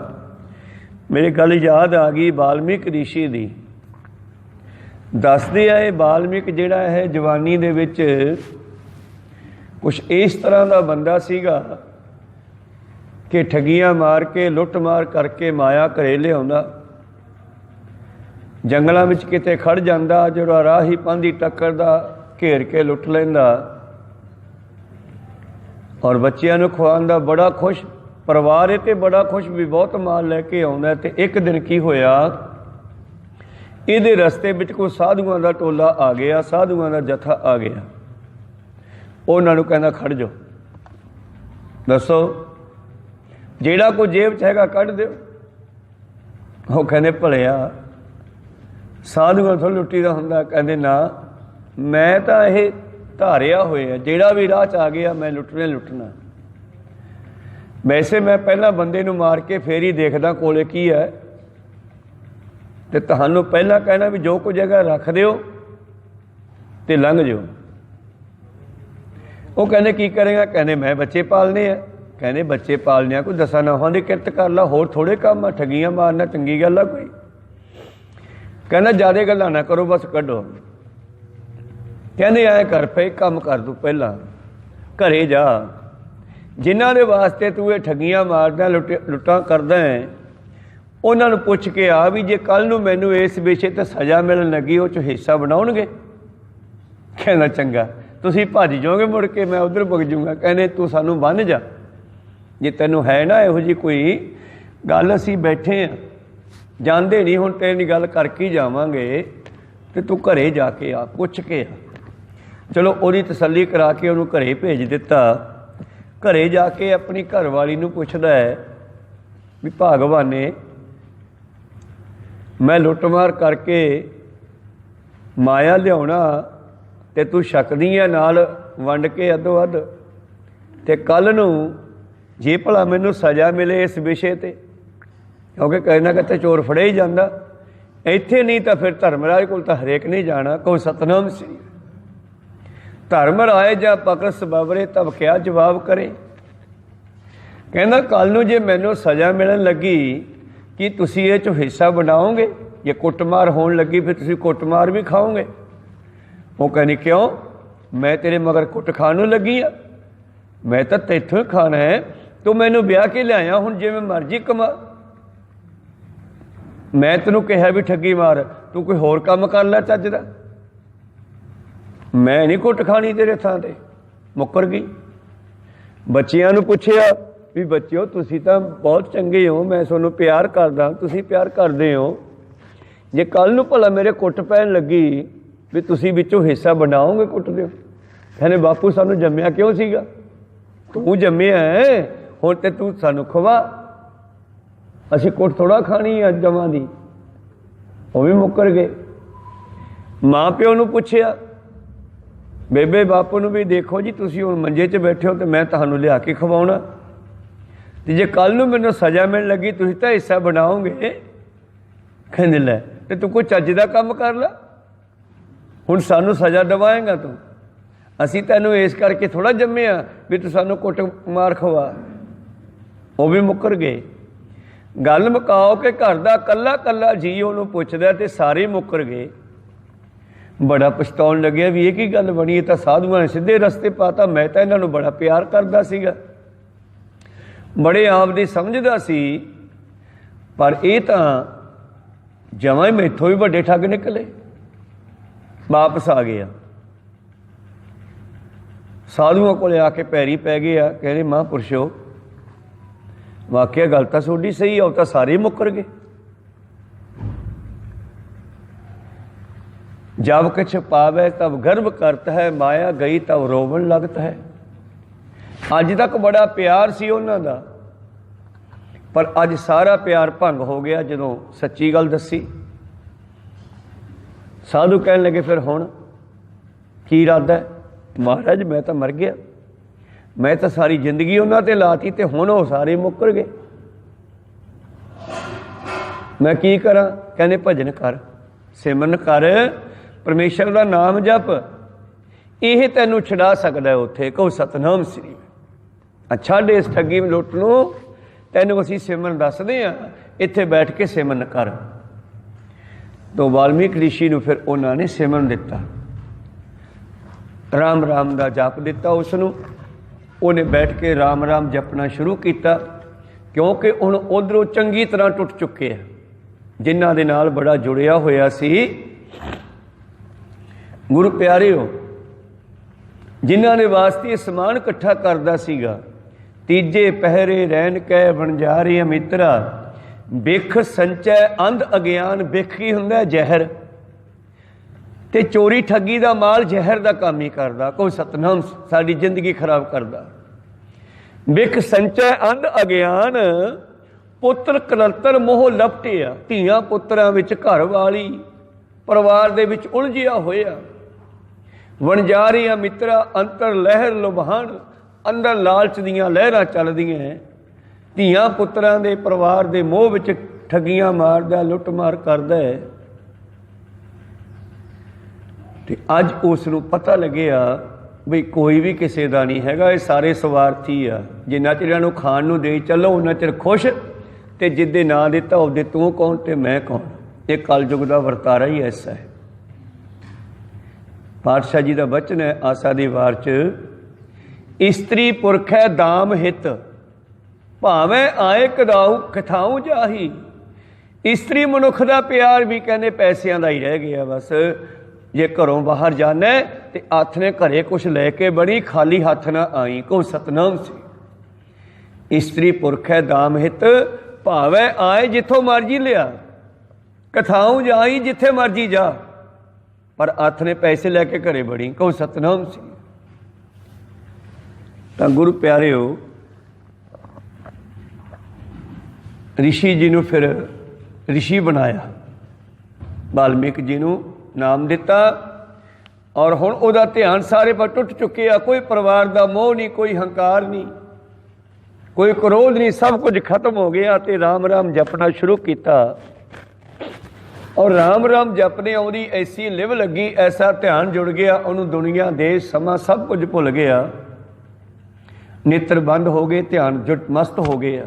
ਮੇਰੀ ਗੱਲ ਯਾਦ ਆ ਗਈ ਵਾਲਮੀਕ ਰਿਸ਼ੀ ਦੀ, ਦੱਸਦੇ ਆ ਇਹ ਵਾਲਮੀਕ ਜਿਹੜਾ ਹੈ ਜਵਾਨੀ ਦੇ ਵਿੱਚ ਕੁਛ ਇਸ ਤਰ੍ਹਾਂ ਦਾ ਬੰਦਾ ਸੀਗਾ ਕਿ ਠੱਗੀਆਂ ਮਾਰ ਕੇ ਲੁੱਟ ਮਾਰ ਕਰਕੇ ਮਾਇਆ ਘਰੇ ਲਿਆਉਂਦਾ। ਜੰਗਲਾਂ ਵਿੱਚ ਕਿਤੇ ਖੜ ਜਾਂਦਾ, ਜਿਹੜਾ ਰਾਹੀ ਪਾਂਧੀ ਟੱਕਰਦਾ ਘੇਰ ਕੇ ਲੁੱਟ ਲੈਂਦਾ ਔਰ ਬੱਚਿਆਂ ਨੂੰ ਖਵਾਉਂਦਾ, ਬੜਾ ਖੁਸ਼। ਪਰਿਵਾਰ ਇਹ ਤੇ ਬੜਾ ਖੁਸ਼ ਵੀ ਬਹੁਤ ਮਾਲ ਲੈ ਕੇ ਆਉਂਦਾ। ਤੇ ਇੱਕ ਦਿਨ ਕੀ ਹੋਇਆ, ਇਹਦੇ ਰਸਤੇ ਵਿੱਚ ਕੋਈ ਸਾਧੂਆਂ ਦਾ ਟੋਲਾ ਆ ਗਿਆ, ਸਾਧੂਆਂ ਦਾ ਜਥਾ ਆ ਗਿਆ। ਉਹਨਾਂ ਨੂੰ ਕਹਿੰਦਾ ਖੜ ਜਾਓ, ਦੱਸੋ ਜਿਹੜਾ ਕੋਈ ਜੇਬ 'ਚ ਹੈਗਾ ਕੱਢ ਦਿਓ। ਉਹ ਕਹਿੰਦੇ ਭਲਿਆ ਸਾਧੂਆਂ ਤੋਂ ਲੁੱਟੀ ਦਾ ਹੁੰਦਾ। ਕਹਿੰਦੇ ਨਾ, ਮੈਂ ਤਾਂ ਇਹ ਧਾਰਿਆ ਹੋਇਆ, ਜਿਹੜਾ ਵੀ ਰਾਹ 'ਚ ਆ ਗਿਆ ਮੈਂ ਲੁੱਟਣਾ। ਵੈਸੇ ਮੈਂ ਪਹਿਲਾਂ ਬੰਦੇ ਨੂੰ ਮਾਰ ਕੇ ਫੇਰ ਹੀ ਦੇਖਦਾ ਕੋਲੇ ਕੀ ਹੈ, ਤੇ ਤੁਹਾਨੂੰ ਪਹਿਲਾਂ ਕਹਿਣਾ ਵੀ ਜੋ ਕੁਝ ਜਗ੍ਹਾ ਰੱਖ ਦਿਓ ਤੇ ਲੰਘ ਜਾਓ। ਉਹ ਕਹਿੰਦੇ ਕੀ ਕਰੇਗਾ? ਕਹਿੰਦੇ ਮੈਂ ਬੱਚੇ ਪਾਲਨੇ ਆ। ਕਹਿੰਦੇ ਬੱਚੇ ਪਾਲਨੇ ਆ, ਕੋਈ 10 ਨੌਹਾਂ ਦੀ ਕਿਰਤ ਕਰ ਲਾ, ਹੋਰ ਥੋੜੇ ਕੰਮ ਆ, ਠੱਗੀਆਂ ਮਾਰਨਾ ਚੰਗੀ ਗੱਲ ਆ ਕੋਈ? ਕਹਿੰਦਾ ਜ਼ਿਆਦਾ ਗੱਲਾਂ ਨਾ ਕਰੋ, ਬਸ ਕੱਢੋ। ਕਹਿੰਦੇ ਐਂ ਕਰ, ਪਏ ਕੰਮ ਕਰ ਤੂੰ, ਪਹਿਲਾਂ ਘਰੇ ਜਾ, ਜਿਨ੍ਹਾਂ ਦੇ ਵਾਸਤੇ ਤੂੰ ਇਹ ਠੱਗੀਆਂ ਮਾਰਦਾ, ਲੁੱਟਾਂ ਕਰਦਾ ਹੈ, ਉਹਨਾਂ ਨੂੰ ਪੁੱਛ ਕੇ ਆ ਵੀ ਜੇ ਕੱਲ੍ਹ ਨੂੰ ਮੈਨੂੰ ਇਸ ਵਿਸ਼ੇ 'ਤੇ ਸਜ਼ਾ ਮਿਲਣ ਲੱਗੀ ਉਹ 'ਚ ਹਿੱਸਾ ਬਣਾਉਣਗੇ? ਕਹਿੰਦਾ ਚੰਗਾ, ਤੁਸੀਂ ਭੱਜ ਜਾਓਗੇ ਮੁੜ ਕੇ, ਮੈਂ ਉੱਧਰ ਵਗ ਜੂੰਗਾ। ਕਹਿੰਦੇ ਤੂੰ ਸਾਨੂੰ ਬੰਨ੍ਹ ਜਾ, ਜੇ ਤੈਨੂੰ ਹੈ ਨਾ ਇਹੋ ਜਿਹੀ ਕੋਈ ਗੱਲ, ਅਸੀਂ ਬੈਠੇ ਹਾਂ, ਜਾਂਦੇ ਨਹੀਂ, ਹੁਣ ਤੇਰੀ ਗੱਲ ਕਰਕੇ ਹੀ ਜਾਵਾਂਗੇ, ਤੇ ਤੂੰ ਘਰੇ ਜਾ ਕੇ ਆ, ਪੁੱਛ ਕੇ ਆ। ਚਲੋ ਉਹਦੀ ਤਸੱਲੀ ਕਰਾ ਕੇ ਉਹਨੂੰ ਘਰੇ ਭੇਜ ਦਿੱਤਾ। ਘਰੇ ਜਾ ਕੇ ਆਪਣੀ ਘਰਵਾਲੀ ਨੂੰ ਪੁੱਛਦਾ ਹੈ ਵੀ ਭਾਗਵਾਨੇ, ਮੈਂ ਲੁੱਟਮਾਰ ਕਰਕੇ ਮਾਇਆ ਲਿਆਉਣਾ ਤੇ ਤੂੰ ਛਕਦੀ ਆ ਨਾਲ ਵੰਡ ਕੇ ਅੱਧੋ ਅੱਧ, ਤੇ ਕੱਲ੍ਹ ਨੂੰ ਜੇ ਭਲਾ ਮੈਨੂੰ ਸਜ਼ਾ ਮਿਲੇ ਇਸ ਵਿਸ਼ੇ 'ਤੇ, ਕਿਉਂਕਿ ਕਦੇ ਨਾ ਕਿਤੇ ਚੋਰ ਫੜਿਆ ਹੀ ਜਾਂਦਾ, ਇੱਥੇ ਨਹੀਂ ਤਾਂ ਫਿਰ ਧਰਮਰਾਜ ਕੋਲ ਤਾਂ ਹਰੇਕ ਨਹੀਂ ਜਾਣਾ। ਕੋਈ ਸਤਨਾਮ ਸੀ ਧਰਮ ਰਾਏ ਜਾਂ ਪਕੜ ਸਬਵਰੇ ਤਬ ਕਿਆ ਜਵਾਬ ਕਰੇ। ਕਹਿੰਦਾ ਕੱਲ੍ਹ ਨੂੰ ਜੇ ਮੈਨੂੰ ਸਜ਼ਾ ਮਿਲਣ ਲੱਗੀ ਕਿ ਤੁਸੀਂ ਇਹ 'ਚੋਂ ਹਿੱਸਾ ਬਣਾਓਗੇ, ਜੇ ਕੁੱਟਮਾਰ ਹੋਣ ਲੱਗੀ ਫਿਰ ਤੁਸੀਂ ਕੁੱਟਮਾਰ ਵੀ ਖਾਓਗੇ? ਉਹ ਕਹਿੰਦੀ ਕਿਉਂ, ਮੈਂ ਤੇਰੇ ਮਗਰ ਕੁੱਟ ਖਾਣ ਨੂੰ ਲੱਗੀ ਆ? ਮੈਂ ਤਾਂ ਤੈਥੋਂ ਹੀ ਖਾਣਾ ਹੈ, ਤੂੰ ਮੈਨੂੰ ਵਿਆਹ ਕੇ ਲਿਆਇਆ, ਹੁਣ ਜਿਵੇਂ ਮਰਜ਼ੀ ਕਮਾ। ਮੈਂ ਤੈਨੂੰ ਕਿਹਾ ਵੀ ਠੱਗੀ ਮਾਰ, ਤੂੰ ਕੋਈ ਹੋਰ ਕੰਮ ਕਰ ਲੈ ਚੱਜ ਦਾ, ਮੈਂ ਨਹੀਂ ਕੁੱਟ ਖਾਣੀ ਤੇਰੇ ਥਾਂ 'ਤੇ। ਮੁੱਕਰ ਗਈ। ਬੱਚਿਆਂ ਨੂੰ ਪੁੱਛਿਆ ਵੀ ਬੱਚਿਓ ਤੁਸੀਂ ਤਾਂ ਬਹੁਤ ਚੰਗੇ ਹੋ, ਮੈਂ ਤੁਹਾਨੂੰ ਪਿਆਰ ਕਰਦਾ, ਤੁਸੀਂ ਪਿਆਰ ਕਰਦੇ ਹੋ, ਜੇ ਕੱਲ੍ਹ ਨੂੰ ਭਲਾ ਮੇਰੇ ਕੁੱਟ ਪੈਣ ਲੱਗੀ ਵੀ ਤੁਸੀਂ ਵਿੱਚੋਂ ਹਿੱਸਾ ਬਣਾਓਗੇ ਕੁੱਟ ਦਿਓ? ਕਹਿੰਦੇ ਬਾਪੂ ਸਾਨੂੰ ਜੰਮਿਆ ਕਿਉਂ ਸੀਗਾ? ਤੂੰ ਜੰਮਿਆ ਹੈ, ਹੁਣ ਤੇ ਤੂੰ ਸਾਨੂੰ ਖਵਾ, ਅਸੀਂ ਕੁੱਟ ਥੋੜ੍ਹਾ ਖਾਣੀ ਆ ਜਮਾਂ ਦੀ। ਉਹ ਵੀ ਮੁੱਕਰ ਗਏ। ਮਾਂ ਪਿਓ ਨੂੰ ਪੁੱਛਿਆ ਬੇਬੇ ਬਾਪੂ ਨੂੰ ਵੀ ਦੇਖੋ ਜੀ, ਤੁਸੀਂ ਹੁਣ ਮੰਜੇ 'ਚ ਬੈਠੇ ਹੋ ਤੇ ਮੈਂ ਤੁਹਾਨੂੰ ਲਿਆ ਕੇ ਖਵਾਉਣਾ, ਤੇ ਜੇ ਕੱਲ੍ਹ ਨੂੰ ਮੈਨੂੰ ਸਜ਼ਾ ਮਿਲਣ ਲੱਗੀ ਤੁਸੀਂ ਤਾਂ ਹਿੱਸਾ ਬਣਾਓਗੇ। ਕਹਿੰਦੇ ਲੈ, ਤੇ ਤੂੰ ਕੋਈ ਚੱਜ ਦਾ ਕੰਮ ਕਰ ਲੈ, ਹੁਣ ਸਾਨੂੰ ਸਜ਼ਾ ਦਿਵਾਏਗਾ ਤੂੰ? ਅਸੀਂ ਤੈਨੂੰ ਇਸ ਕਰਕੇ ਥੋੜ੍ਹਾ ਜੰਮਿਆ ਵੀ ਤੂੰ ਸਾਨੂੰ ਕੁੱਟ ਮਾਰ ਖਵਾ। ਉਹ ਵੀ ਮੁੱਕਰ ਗਏ। ਗੱਲ ਮੁਕਾਓ ਕਿ ਘਰ ਦਾ ਕੱਲਾ ਕੱਲਾ ਜੀ ਉਹਨੂੰ ਪੁੱਛਦਾ ਤੇ ਸਾਰੇ ਮੁੱਕਰ ਗਏ। ਬੜਾ ਪਛਤਾਉਣ ਲੱਗਿਆ ਵੀ ਇਹ ਕੀ ਗੱਲ ਬਣੀ, ਇਹ ਤਾਂ ਸਾਧੂਆਂ ਨੇ ਸਿੱਧੇ ਰਸਤੇ ਪਾਤਾ, ਮੈਂ ਤਾਂ ਇਹਨਾਂ ਨੂੰ ਬੜਾ ਪਿਆਰ ਕਰਦਾ ਸੀਗਾ, ਬੜੇ ਆਪ ਦੀ ਸਮਝਦਾ ਸੀ, ਪਰ ਇਹ ਤਾਂ ਜਮਾਂ ਹੀ ਮੈਥੋਂ ਵੀ ਵੱਡੇ ਠੱਗ ਨਿਕਲੇ। ਵਾਪਸ ਆ ਗਿਆ, ਸਾਧੂਆਂ ਕੋਲ ਆ ਕੇ ਪੈਰੀ ਪੈ ਗਏ ਆ, ਕਹਿੰਦੇ ਮਹਾਂਪੁਰਸ਼ੋ ਵਾਕਿਆ ਗੱਲ ਤਾਂ ਤੁਹਾਡੀ ਸਹੀ ਆ, ਉਹ ਤਾਂ ਸਾਰੇ ਮੁੱਕਰ ਗਏ। जब कुछ पावे तब गर्व करता है, माया गई तब रोवन लगता है। अज तक बड़ा प्यार सी उन्हां दा, पर अज सारा प्यार भंग हो गया जदों सच्ची गल दसी। साधु कहन लगे फिर हुण की इरादा है? महाराज मैं तो मर गया, मैं तो सारी जिंदगी उन्हां ते लाती ते हुण वो सारे मुकर गए, मैं की करा? कहने भजन कर, सिमरन कर, परमेश्वर का नाम जप, यह तेनू छड़ा सकता है। उत्थे कहो सतनाम श्री, अच्छा इस ठगी लुट नूं तेनू असीं सिमरन दसदे हां, इत्थे बैठ के सिमरन कर। तो वाल्मीकि ऋषि नूं फिर उन्होंने सिमरन दिता, राम राम का जप दिता उसनूं। उन्हें बैठ के राम राम जपना शुरू किया, क्योंकि हुण उधरों चंगी तरह टुट चुके हैं, जिन्हां दे नाल बड़ा जुड़िया होया सी। गुरु प्यारे हो, जिन्हां ने वास्ते समान इकट्ठा करदा सीगा। तीजे पहरे रहन कै बनजारे मित्रा, बिख संचै अंध अगियान। बिख की हुंदा? जहर, ते चोरी ठगी दा माल जहर दा काम ही करदा। कोई सतनाम साडी जिंदगी खराब करदा। बिख संचै अंध अगियान, पुत्र कलंतर मोह लपटिया। धीआं पुत्रां विच घर वाली परिवार दे विच उलझिया होया। वणजारियां मित्रा अंतर लहर लुभान, अंदर लालच दियां लहरां चलदियां। धीआं पुत्रां दे परिवार दे मोह विच ठगियां मारदा, लुट मार करदा है। ते अज उस नूं पता लग्या बई कोई भी किसी का नहीं हैगा, ये सारे स्वार्थी आ। जिन्ना चिर इन्हां नूं खाण नूं दे चलो उन्ना चिर खुश, ते जिद्दे ना दिता उहदे तूं कौन ते मैं कौन। ये कलयुग का वरतारा ही ऐसा है। पातशाह जी का बचन है आसा दी वार च, इस्त्री पुरख है दाम हित, भावें आए कदाऊ कथाऊं जाही। इस्त्री मनुख का प्यार भी कहने पैसों का ही रह गया। बस जे घरों बाहर जाना तो हथ ने घरे कुछ लैके बड़ी, खाली हथ ना आई। को सतनाम से इस्त्री पुरख है दाम हित, भावें आए जिथों मर्जी लिया, कथाऊं जाई जिथे मर्जी जा, पर हथ ने पैसे लैके घरे बड़ी। कहो सतनाम सी। तो गुरु प्यारे हो, ऋषि जी नूं फिर ऋषि बनाया, वाल्मीकि जी नूं नाम दिता, और हुण उहदा ध्यान सारे पर टुट चुके आ। कोई परिवार का मोह नहीं, कोई हंकार नहीं, कोई क्रोध नहीं, सब कुछ खत्म हो गया। तो राम राम जपना शुरू किया, और राम राम जपने आउंदी ऐसी लिव लगी, ऐसा ध्यान जुड़ गया, उन्होंने दुनिया देश समा सब कुछ भुल गया। नेत्र बंद हो गए, ध्यान जुट मस्त हो गया।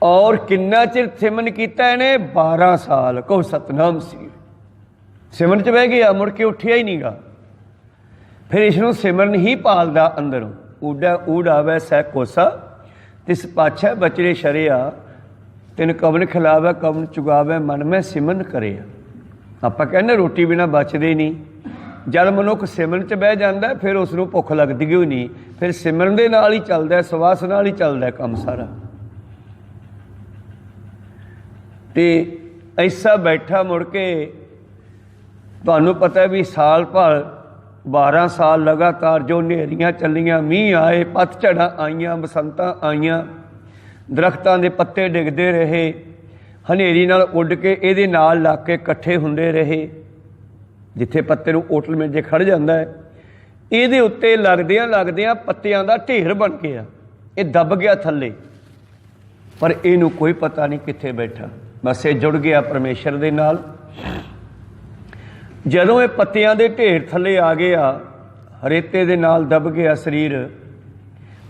और किन्ना चिर सिमन किया इन्हें? 12 साल। को सतनाम सी। सिमरन च बह गया, मुड़ के उठिया ही नहीं गा। फिर इसनों सिमरन ही पालदा अंदरों। ऊडा ऊड आवे सह कोसा, तिस पाछै बचरे शरिया, तिन कवन खिलावे कवन चुगावे, मन में सिमरन करे। आपां कहने रोटी बिना बचदे नहीं। जब मनुख सिमरन च बह जाता है फिर उसनूं भुख लगदी ही नहीं, फिर सिमरन दे नाल ही चलदा है, सवास नाल ही चलदा है काम सारा। ते ऐसा बैठा मुड़ के तुहानूं पता है भी साल भर 12 साल लगातार जो नेरियां चलियां, मीह आए, पतझड़ां आईयां, बसंतां आईयां, दरख्तां दे पत्ते डिगदे रहे, हनेरी नाल उड़ के इहदे नाल लग के इकट्ठे हुंदे रहे। जिथे पत्ते नूं ओटल मिल जे खड़ जाता है, ये उत्ते लगदियां लगदियां पत्तियां दा ढेर बन गया, ये दब गया थल्ले, पर इनू कोई पता नहीं कित्थे बैठा, बस ये जुड़ गया परमेश्वर दे नाल। जदों ये पत्तियां दे ढेर थल्ले आ गया, रेते दे नाल दब गया शरीर,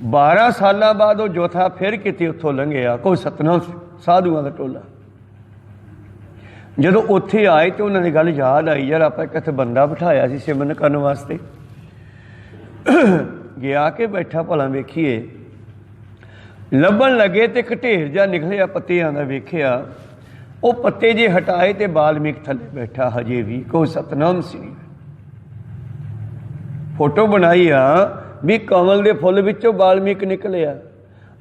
12 साल बाद वो जोथा फिर किते उत्थों लंघिया, कोई सतनाम साधुआं दा टोला। जदों उत्थे आए तो उन्होंने गल याद आई, यार आप किथे बंदा बिठाया सी सिमरन करने वास्ते, गया के बैठा भला वेखीए, लभन लगे तो एक ढेर जा निकलिया पत्तियां दा, वेखिया वो पत्ते जे हटाए तो वाल्मीकि थले बैठा हजे भी, कोई सतनाम श्री। फोटो बनाई आ भी कमल के फुल विचों वाल्मीकि निकलिया,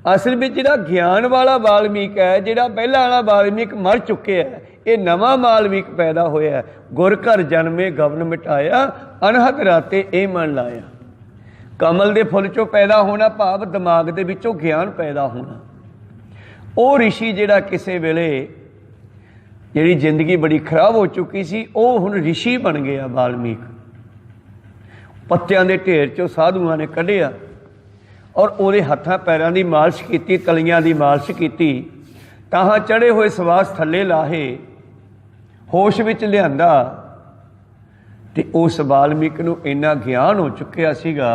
असल में जिहड़ा ज्ञान वाला वाल्मीकि है, जिहड़ा पहला वाला वाल्मीकि मर चुके है, ये नवा वाल्मीकि पैदा होया। गुर घर जन्मे गवन मिटाया, अनहद राते ए मन लाया। कमल के फुल चों पैदा होना भाव दिमाग दे विचों ज्ञान पैदा होना। वो ऋषि जिहड़ा किसी वेले जिहड़ी जिंदगी बड़ी खराब हो चुकी सी, वो हुण ऋषि बन गया वाल्मीकि। पत्तियां दे ढेर चों साधुआं ने कढ़िया और उहदे हत्थां पैरां दी मालिश कीती, तलियां दी मालिश कीती, ताहां चढ़े हुए सवास थल्ले लाहे, होश विच लिआंदा, ते उस वाल्मीकि नूं इन्ना ज्ञान हो चुकिया सीगा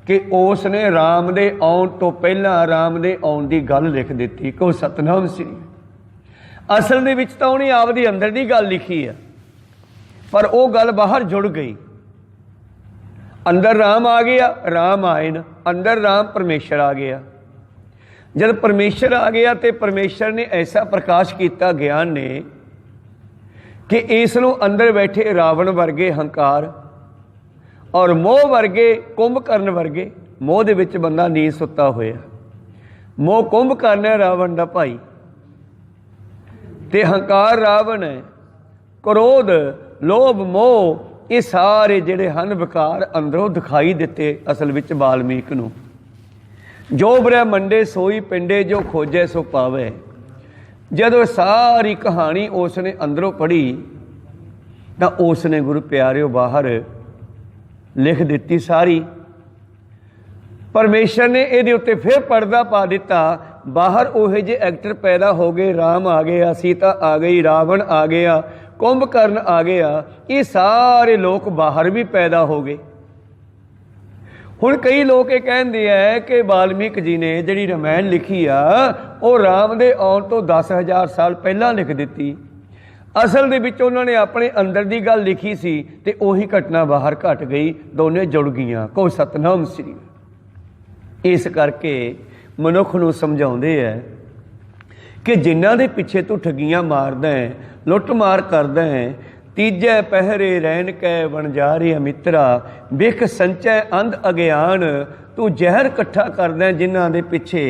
कि उसने राम दे आउण तो पहला राम दे आउण दी गल लिख दित्ती, को सतनाम श्री। असल दे विच तां उहने आपदी अंदर दी गल लिखी है, पर वो गल बाहर जुड़ गई। अंदर राम आ गया, राम आए न, अंदर राम परमेश्वर आ गया। जब परमेश्वर आ गया तो परमेश्वर ने ऐसा प्रकाश किया ज्ञान ने कि इसनों अंदर बैठे रावण वर्गे हंकार और मोह वर्गे कुंभकर्ण वर्गे, मोह दे विच बंदा नींद सुता होया, मोह कुंभकर्ण है रावण दा भाई, ते हंकार रावण है, क्रोध लोभ मोह ये सारे जिहड़े हन विकार अंदरों दिखाई दिते असल विच वाल्मीकि नूं। जो ब्रह्मंडे सोई पिंडे जो खोजे सो पावे। जदों सारी कहानी उसने अंदरों पढ़ी तो उसने गुरु प्यारिओ बाहर लिख दिती सारी। परमेश्वर ने ये उत्ते फिर पर्दा पा दिता, बाहर उहे जे एक्टर पैदा हो गए, राम आ गया, सीता आ गई, रावण आ गया, कुंभकर्ण आ गया, ये सारे लोग बाहर भी पैदा हो गए। हुण कई लोग ये कहते हैं कि वाल्मीकि जी ने जिहड़ी रामायण लिखी आ वो राम दे आउण तो 10,000 साल पहला लिख दिती। असल दे विच उन्होंने अपने अंदर की गल लिखी सी ते उही घटना बाहर घट गई, दोने जुड़ गईयां, को सतनाम श्री। इस करके मनुख नूं समझाउंदे है कि जिन्हां दे पिछे तू ठगियां मारदा है, लुट मार करदा है, तीजे पहरे रैन कै वणजारे मित्रा, बिख संचै अंध अगियान, तू जहर इकट्ठा करदा जिन्हां दे पिछे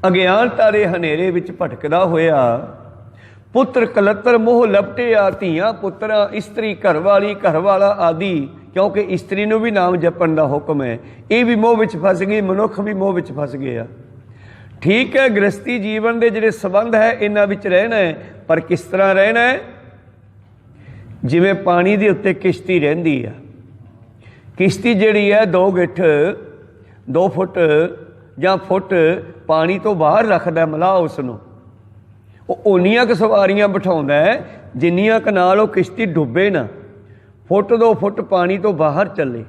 अगियानता दे हनेरे विच भटकदा होया। पुत्र कलत्र मोह लपटिया, धीआं पुत्रा इस्त्री घरवाली घरवाला आदि, क्योंकि इस्त्री नूं भी नाम जपण दा हुक्म है, ये भी मोह विच फस गई, मनुख भी मोह विच फस गया। ठीक है, गृहस्थी जीवन के जिहड़े संबंध है इन्हां विच रहना है, पर किस तरह रहना है? जिवें पानी दे उत्ते किश्ती रहिंदी है, किश्ती जिहड़ी है 2 गिठ 2 फुट जां फुट पानी तो बाहर रखदा मलाह, उसनूं वो उन्नियां क सवारियां बिठाउंदा है जिन्नियां क नाल वो किश्ती डुबे ना, फुट 2 फुट पानी तो बाहर चले।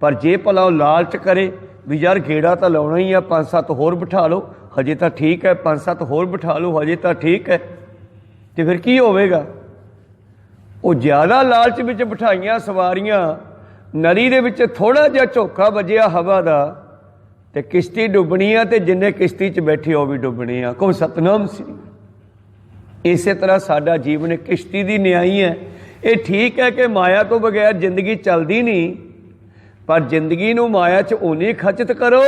पर जे भला वो लालच करे भी यार गेड़ा तो लाउणा ही आ, 5-7 होर बिठा लो, हजे तो ठीक है, 5-7 होर बिठा लो, हजे तो ठीक है, तो फिर की होवेगा? वो ज़्यादा लालच विच बिठाइयां सवारियां, नली दे विच थोड़ा जिहा झोखा वजिया हवा दा ते किश्ती डुबनी आ, ते जिन्ने किश्ती च बैठे वो भी डुबने आ, को सतनाम श्री। इस तरह साडा जीवन किश्ती दी न्याई है। ये ठीक है कि माया तो बगैर जिंदगी चलदी नहीं, पर जिंदगी नूं माया च उन्नी खचत करो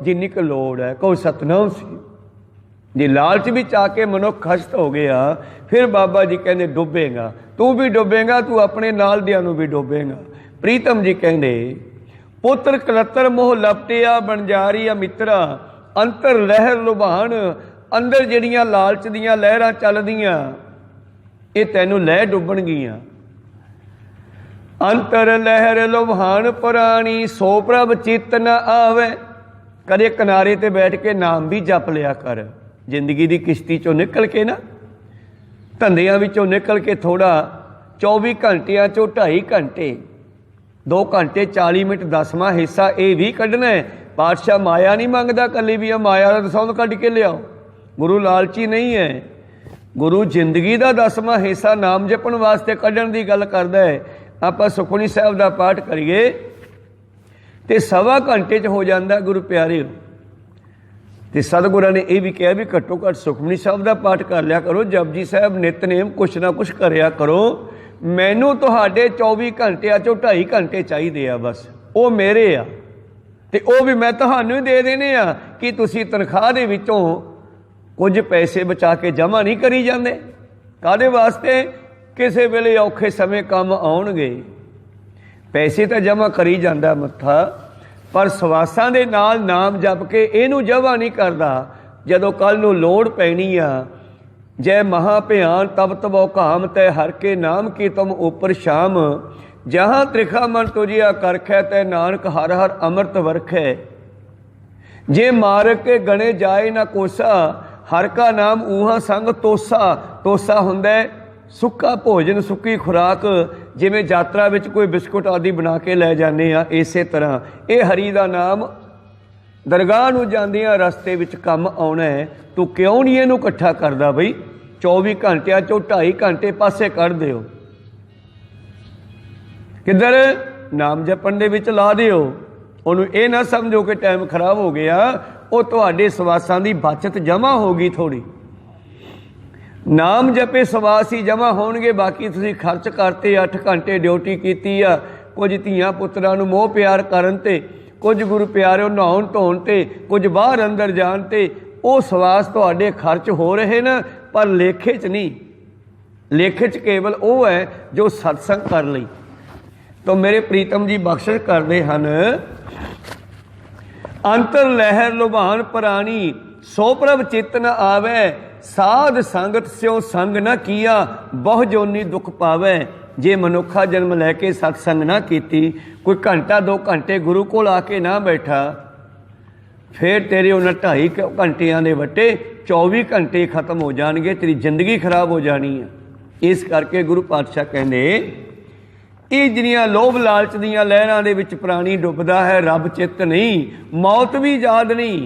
जिन्नी क लोड़ है, को सतनाम श्री। जे लालच भी चाह के मनुख खचत हो गया, फिर बाबा जी कहते डुबेगा, तू भी डुबेगा, तू अपने नाल दियां नूं भी डुबेगा। प्रीतम जी कहते पुत्र कलत्र मोह लपटिया बनजारी मित्रा, अंतर लहर लुभान, अंदर जिहड़ियां लालच दियां लहरां चलदियां ये तैनूं लह डुबणगियां। अंतर लहर लुभान पुरानी सो प्रभ चित न आवे। कदे किनारे ते बैठ के नाम भी जप लिया कर। जिंदगी की किश्ती चों निकल के ना, धंधियां विचों निकल के थोड़ा 24 घंटिया चों 2.5 घंटे 2 घंटे 40 मिनट 10वां हिस्सा ये भी कढ़ना है। पातशाह माया नहीं मंगता कली भी माया का दसौंद कढ़ के लियाओ। गुरु लालची नहीं है। गुरु जिंदगी का 10वां हिस्सा नाम जपण वास्ते कढ़न की गल करदा है। आपां सुखमनी साहब का पाठ करिए तो 1.25 घंटे च हो जाता। गुरु प्यारे तो सतगुरां ने यह भी कहा भी घट्टो घट्ट सुखमनी साहब का पाठ कर लिया करो, जपजी साहब नितनेम कुछ ना कुछ करया करो। मैनू तुहाडे 24 घंटिया चों 2.5 घंटे चाहिए आ, बस वो मेरे आ ते वो भी मैं तुहानू ही दे देने आ कि तुसी तनख्वाह दे विचों कुछ पैसे बचा के जमा नहीं करी जाते। काहदे वास्ते? किसी वेले औखे समय काम आउणगे। पैसे तो जमा करी जाता मत्था, पर सवासां दे नाल नाम जप के इहनू जमा नहीं करता। जदों कल नूं लोड़ पैनी आ, जय महाभयान तब तबो काम तय हर के नाम की तुम ऊपर शाम। जहाँ त्रिखा मन तुझिया करखै तय नानक हर हर अमृत वरखै। जे मार के गणे जाए ना कोसा हर का नाम ऊहा संग तोसा। तोसा हुंदा है सुक्का भोजन, सुक्की खुराक। जिवें यात्रा विच कोई बिस्कुट आदि बना के लै जाने आ, इसे तरह ये हरी दा नाम दरगाह नूं जांदियां रस्ते विच कम आउणा है। तू क्यों नहीं इहनूं इकट्ठा करदा बई? 24 घंटिया चों 2.5 घंटे पासे कढ़ दिओ। किधर? नाम जपण दे विच ला दिओ। उहनूं ये ना समझो कि टाइम खराब हो गया, वो तुहाडे सवासां दी बचत जमा हो गई थोड़ी। नाम जपे सवास ही जमा होणगे, बाकी तुसीं खर्च करते 8 घंटे ड्यूटी कीती आ। कुछ धीआं पुत्रां नूं मोह प्यार करन ते, कुछ गुरु प्यारे नहाउण धोण ते, कुछ बाहर अंदर जाण ते, वो सवास तुहाडे खर्च हो रहे न, पर लेखे च नहीं। लेखे च केवल वो है जो सत्संग कर लई। तो मेरे प्रीतम जी बख्शिश करते हैं, अंतर लहर लुभान पुरानी सो प्रभ चित न आवे। साध संगत स्यो संग न किया बहु जोनी दुख पावे। जे मनुखा जन्म लैके सत्संग ना कीती, कोई घंटा 2 घंटे गुरु कोल आके ना बैठा, फिर तेरे उन्हें 2.5 घंटिया के वट्टे 24 घंटे खत्म हो जाएंगे, तेरी जिंदगी खराब हो जानी है। इस करके गुरु पातशाह कहते ये जिनियां लोभ लालच दियां लहरां दे विच प्राणी डुबदा है, रब चित नहीं, मौत भी याद नहीं,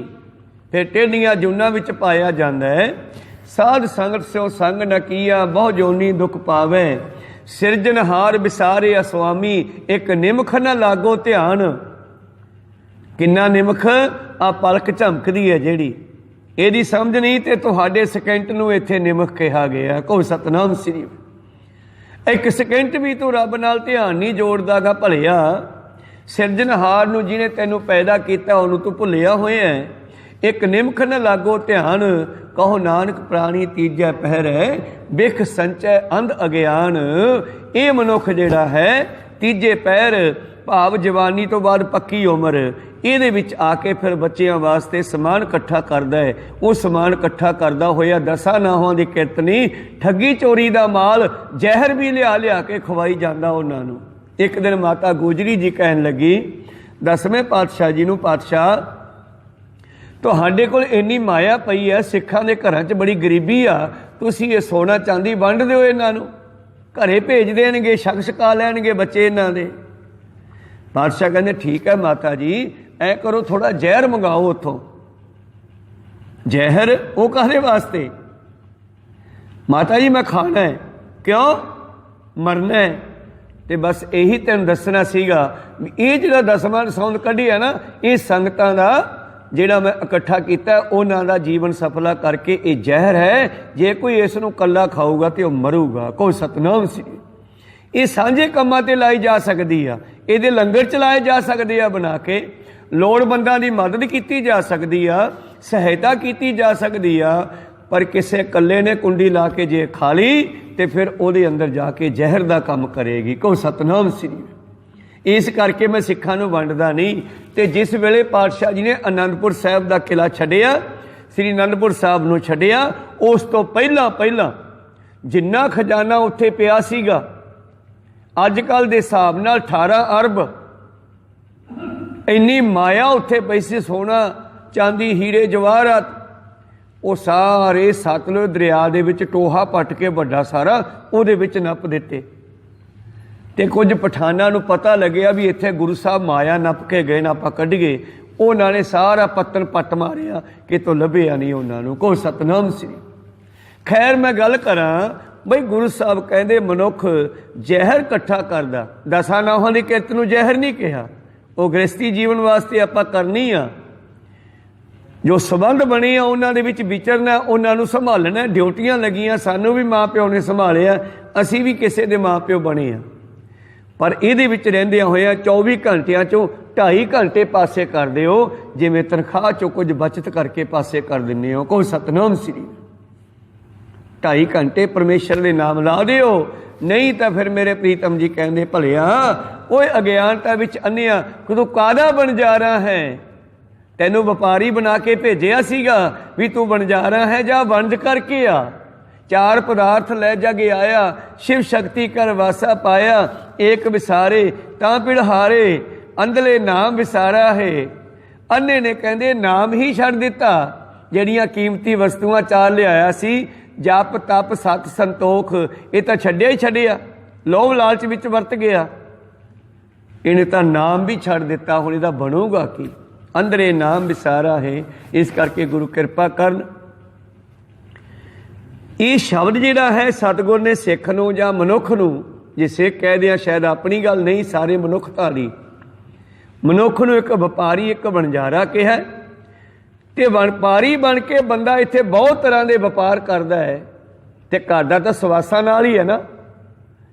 फिर टेढ़ियां जूनां विच पाया जांदा है। साध संगत स्यो संग न किया बहु जोनी दुख पावे। सिरजनहार विसारे अस्वामी एक निमख न लागो ध्यान। किन्ना निमख आ पलक झमकदी है जिहड़ी, इहदी समझ नहीं ते तुहाडे सेकंड नूं इत्थे निमख कहा गया। को सतनाम श्री। एक सेकंड भी तू रब नाल ध्यान नहीं जोड़दा गा भलिया। सिरजनहार नूं जिहने तैनूं पैदा कीता उहनूं तू भुलिया होया है। एक निमख न लागो ध्यान कहो नानक प्राणी तीजा पहर है। बिख संचय अंध अगियान। ये मनुख जिहड़ा है तीजे पैर भाव जवानी तो बाद पक्की उम्र, ਇਹਦੇ ਵਿੱਚ आ के फिर बच्चों वास्ते समान इकट्ठा करता है। वो समान इकट्ठा करता होया 10 नाहों की किरत नहीं, ठगी चोरी का माल जहर भी लिया लिया के खवाई जाता उन्होंने। एक दिन माता गुजरी जी कहन लगी 10वें पातशाह जी नूं, पातशाह तुहाडे कोल इन्नी माया पई है, सिखां दे घरां च बड़ी गरीबी आ, तुसीं ये सोना चांदी वंड दिओ इन्हां नूं, घरे भेज देणगे, छक छका लैणगे बच्चे इन्हां दे। पातशाह कहंदे ठीक है माता जी, ऐ करो थोड़ा जहर मंगाओ उतों। जहर वो कहने वास्ते? माता जी मैं खाना है। क्यों? मरना है। तो बस यही तेन दसना सीगा ये जो 10वां सौंद कढ़ी है ना, ये संगतां दा जिहड़ा मैं इकट्ठा किया उन्हां दा जीवन सफला करके ये जहर है। जे कोई इस नूं कल्ला खाऊगा तो वह मरूगा। कोई सतनाम सी। ये सांझे कामां ते लाई जा सकती है, ये लंगर चलाए जा सकते हैं बना के, लोड़वंदां दी मदद की जा सकती है, सहायता की जा सकती है। पर किसी कल्ले ने कुंडी ला के जे खा ली तो फिर ਉਹਦੇ अंदर जाके जहर का काम करेगी। को सतनाम श्री। इस करके मैं सिखां नूं वंडदा नहीं। तो जिस वेले पातशाह जी ने आनंदपुर साहब का किला छड्डिया, श्री आनंदपुर साहब नूं छड्डिया, उस तो पहला जिन्ना खजाना उत्थे पिया सीगा अजकल के हिसाब नाल 18 अरब इन्नी माया उत्थे पई सी, सोना चांदी हीरे जवाहरात, वो सारे सतलुज दरिया दे विच टोहा पट के वड्डा सारा उहदे विच नप दिते। ते कुछ पठाना नूं पता लग्या भी इत्थे गुरु साहब माया नप के गए ना, आपां कढीए। उन्होंने सारा पत्तन पट मारिया कि तो लभ्या नहीं उन्होंने, कोई सतनाम सी। खैर मैं गल करा बई गुरु साहब कहते मनुख जहर इकट्ठा करदा, 10 नावां दी किरत नूं जहर नहीं कहा, वो गृहस्थी जीवन वास्ते आपां करनी आ। जो संबंध बने आ उन्हां दे विच विचरना, उन्हां नूं संभालना, ड्यूटियां लगियां, सानू भी माँ प्यो ने संभालिया, असीं भी किसी दे माँ प्यो बने आ। पर इहदे विच रहिंदियां होइयां 24 घंटियां चों 2.5 घंटे पासे कर दिओ, जिवें तनख्वाह चों कुछ बचत करके पासे कर दिंदे हो। कोई सतनाम श्री 2.5 घंटे परमेश्वर दे नाम ला दिओ, नहीं तो फिर मेरे प्रीतम जी कहंदे भलिया ओए अज्ञानता विच अन्निया तू कादा बनजारा है, तैनूं व्यापारी बना के भेजिया सीगा भी तू बनजारा है, जा वंड करके आ। 4 पदार्थ लै जग आया, शिव शक्ति कर वासा पाया, एक विसारे तां पिड़हारे, अंधले नाम विसारा है। अन्ने ने कहंदे नाम ही छड्ड दिता, जड़ियां कीमती वस्तुआं 4 लिआया सी, जप तप सत संतोख, ये तो छड्डिया ही छड्डिया, लोभ लालच विच वरत गया, इन्हें तो नाम भी छड्ड दिता, हुण इहदा बनूगा की? अंधरे नाम विसारा है। इस करके गुरु कृपा करन। ये शब्द जिहड़ा है सतगुर ने सिख नूं जां मनुख नूं, जे सिख कह दिया शायद अपनी गल नहीं, सारे मनुख धारी मनुख नूं एक व्यापारी एक बनजारा कहा। ते व्यापारी बन के बंदा इत्थे बहुत तरह के व्यापार करता है, ते करदा तां सवासां नाल ही है ना।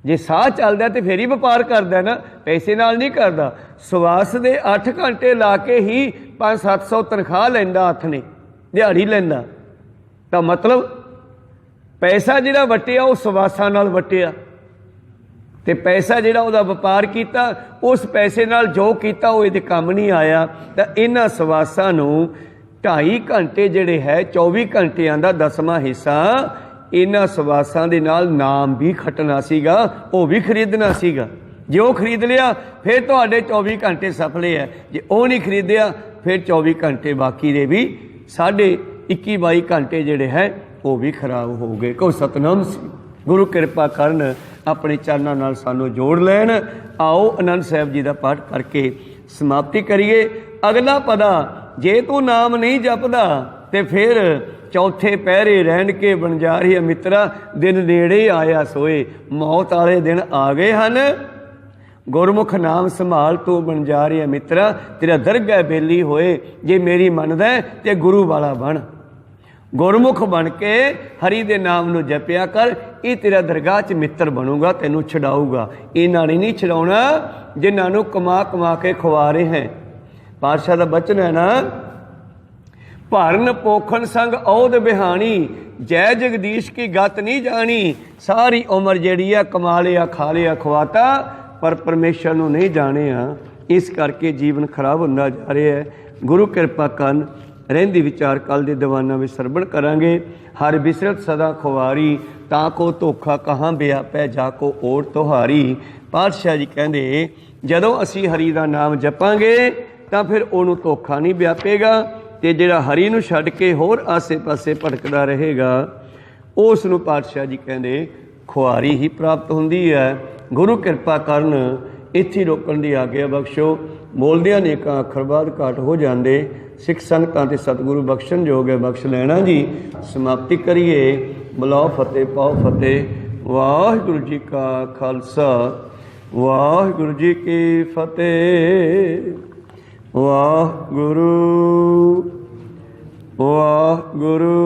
जे साह चलदा तो फिर ही व्यापार करदा ना, पैसे नाल नहीं करदा। सवास दे 8 घंटे ला के ही 500-700 तनख्वाह लैंदा, हथ ने दिहाड़ी लैंदा, तां मतलब पैसा जिहड़ा वटिया वो सवासां नाल वटिया, ते पैसा जिहड़ा उहदा व्यापार कीता उस पैसे नाल जो कीता वो इहदे काम नहीं आया। तां इन्हां सवासां नूं 2.5 घंटे जिहड़े है 24 घंटियां दा 10वां हिस्सा इन्हां सवासां दे नाल नाम भी खटना सीगा, वो भी खरीदना सीगा। जे वो खरीद लिया फिर तुहाडे 24 घंटे सफले है, जे वो नहीं खरीदिया फिर 24 घंटे बाकी दे भी 21-22 घंटे जिहड़े है वो भी खराब हो गए। कोई सतनाम सी। गुरु कृपा करन, अपने चरनां नाल सानू जोड़ लैन। आओ आनंद साहिब जी का पाठ करके समाप्ति करिए। अगला पदा, जे तू नाम नहीं जपदा ते फिर चौथे पहरे रहन के बनजारी मित्रा, दिन नेड़े आया सोए, मौत वाले दिन आ गए हैं। गुरमुख नाम संभाल तू बनजारी मित्रा, तेरा दरगह बेली होए, जे मेरी मनदा ते गुरु वाला बन। गुरमुख बन के हरि दे नाम नूं जपिया कर, ये तेरा दरगाह च मित्र बनूगा, तेनू छड़ाऊगा। इन्हां ने नहीं छड़ाउणा जिन्हां नूं कमा कमा के खुआ रहे हैं। पातशाह दा बचन है ना, भरन पोखन संग औद बिहानी, जय जगदीश की गत नहीं जानी। सारी उम्र जिहड़ी है कमा लिया खा लिया खवाता, पर परमेश्वर नूं नहीं जाणिया। इस करके जीवन खराब होंदा जा रहा है। गुरु कृपा करन, रहंदी विचार कल दे दीवाना में सरवण करांगे। हर बिसरत सदा खुवारी, ताको धोखा कहाँ व्यापै, जाको ओर तुहारी। पातशाह जी कहंदे जदों असीं हरि दा नाम जपांगे तां फिर ओनू धोखा नहीं व्यापेगा, ते जिहड़ा हरि नूं छड्ड के होर आसे पासे भटकदा रहेगा उस नूं पातशाह जी कहंदे खुआरी ही प्राप्त हुंदी है। गुरु कृपा करन, इत्थे रोकण दी आग्या बख्शो। बोलदियां ने का अखर बाद घाट हो जांदे, सिख संगतां ते सतगुरु बख्शण जोग है, बख्श लैना जी। समाप्ति करिए। बुलाओ फतेह पाओ फतेह। वाहिगुरू जी का खालसा, वाहिगुरू जी की फतेह। वाहिगुरू वाहिगुरू।